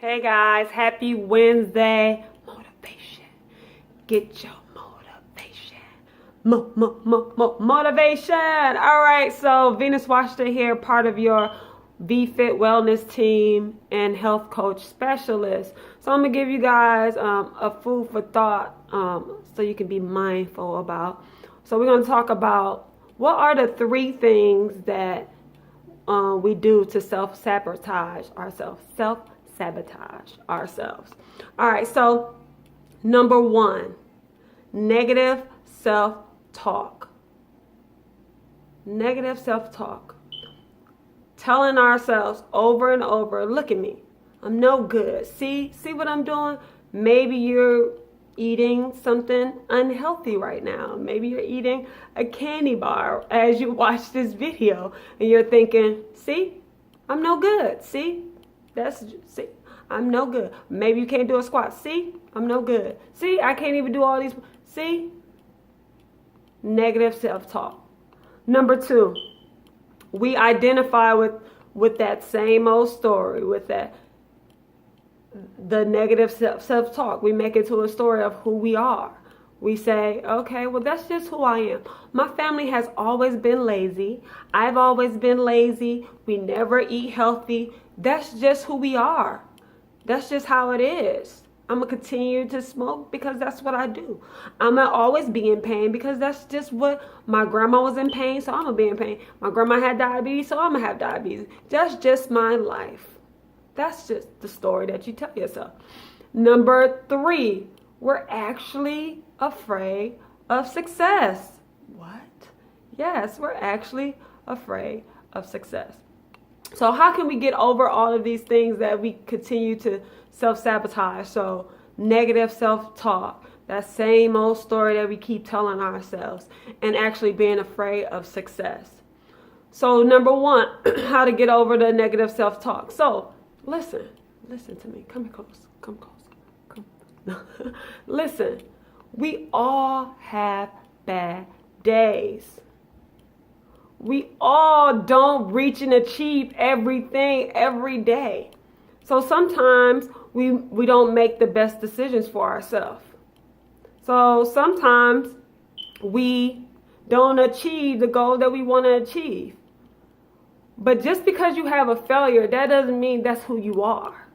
Hey guys, happy Wednesday. Motivation. Get your motivation. Motivation. All right, so Venus Washington here, part of your VFit Wellness team and health coach specialist. So I'm going to give you guys a food for thought so you can be mindful about. So we're going to talk about what are the 3 things that we do to self-sabotage ourselves. Sabotage ourselves. All right, so number 1, negative self-talk. Negative self-talk. Telling ourselves over and over, look at me, I'm no good. See what I'm doing? Maybe you're eating something unhealthy right now. Maybe you're eating a candy bar as you watch this video and you're thinking, see, I'm no good. See, I'm no good. Maybe you can't do a squat. See, I'm no good. See, I can't even do all these. See, negative self-talk. Number 2, we identify with that same old story, with the negative self-talk. We make it to a story of who we are. We say, okay, well, that's just who I am. My family has always been lazy. I've always been lazy. We never eat healthy. That's just who we are. That's just how it is. I'm going to continue to smoke because that's what I do. I'm going to always be in pain because that's just what my grandma was in pain, so I'm going to be in pain. My grandma had diabetes, so I'm going to have diabetes. That's just my life. That's just the story that you tell yourself. Number 3, we're actually afraid of success. What? Yes, we're actually afraid of success. So how can we get over all of these things that we continue to self-sabotage? So negative self-talk, that same old story that we keep telling ourselves, and actually being afraid of success. So number 1, how to get over the negative self-talk. So listen to me. Come close. Come. Listen, we all have bad days. We all don't reach and achieve everything every day. So sometimes we don't make the best decisions for ourselves. So sometimes we don't achieve the goal that we want to achieve. But just because you have a failure, that doesn't mean that's who you are.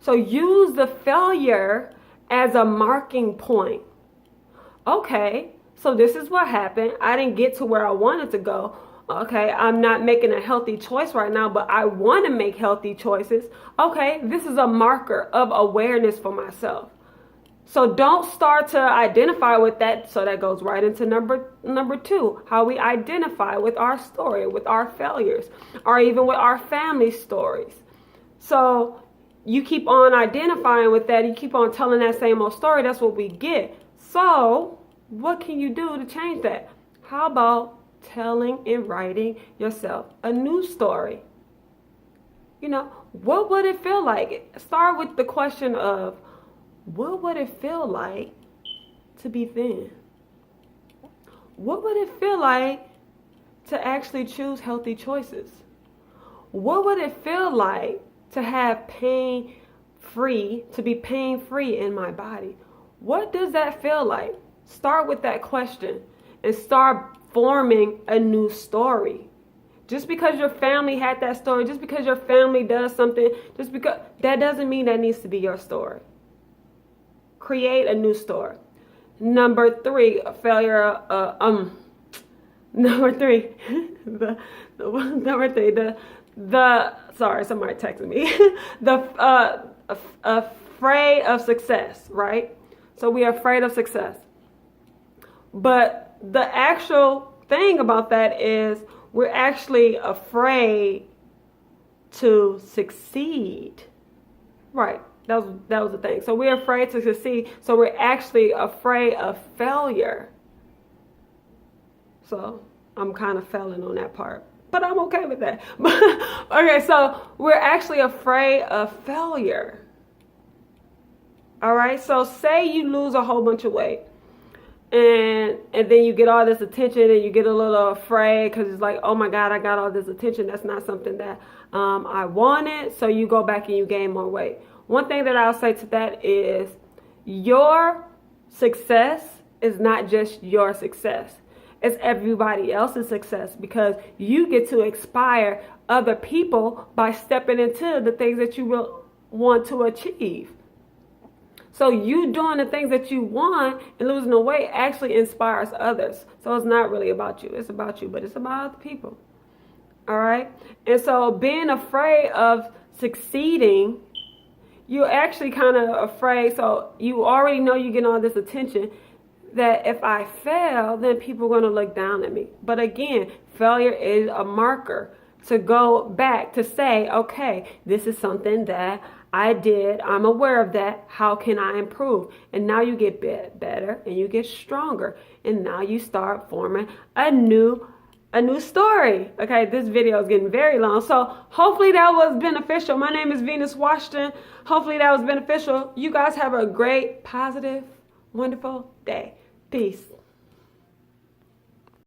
So use the failure as a marking point. Okay, so this is what happened. I didn't get to where I wanted to go. Okay, I'm not making a healthy choice right now, but I want to make healthy choices. Okay, this is a marker of awareness for myself. So don't start to identify with that. So that goes right into number 2, how we identify with our story, with our failures, or even with our family stories. So you keep on identifying with that. You keep on telling that same old story. That's what we get. So what can you do to change that? How about telling and writing yourself a new story? You know, what would it feel like? Start with the question of, what would it feel like to be thin? What would it feel like to actually choose healthy choices? What would it feel like to have pain-free, to be pain-free in my body? What does that feel like? Start with that question and start forming a new story. Just because your family had that story, just because your family does something, just because, that doesn't mean that needs to be your story. Create a new story. Number 3, failure. Number 3, sorry, somebody texted me. Afraid of success, right? So we are afraid of success. But the actual thing about that is we're actually afraid to succeed. Right. That was the thing. So we're afraid to succeed. So we're actually afraid of failure. So I'm kind of failing on that part, but I'm okay with that. Okay, so we're actually afraid of failure. All right. So say you lose a whole bunch of weight and then you get all this attention and you get a little afraid because it's like, oh my God, I got all this attention. That's not something that I wanted. So you go back and you gain more weight. One thing that I'll say to that is your success is not just your success. It's everybody else's success, because you get to inspire other people by stepping into the things that you will want to achieve. So you doing the things that you want and losing the weight actually inspires others. So it's not really about you. It's about you, but it's about other people. All right? And so being afraid of succeeding, you're actually kind of afraid. So you already know you're getting all this attention, that if I fail, then people are going to look down at me. But again, failure is a marker to go back to say, okay, this is something that I did. I'm aware of that. How can I improve? And now you get better and you get stronger. And now you start forming a new story. Okay, this video is getting very long. So hopefully that was beneficial. My name is Venus Washington. Hopefully that was beneficial. You guys have a great, positive, wonderful day. Peace.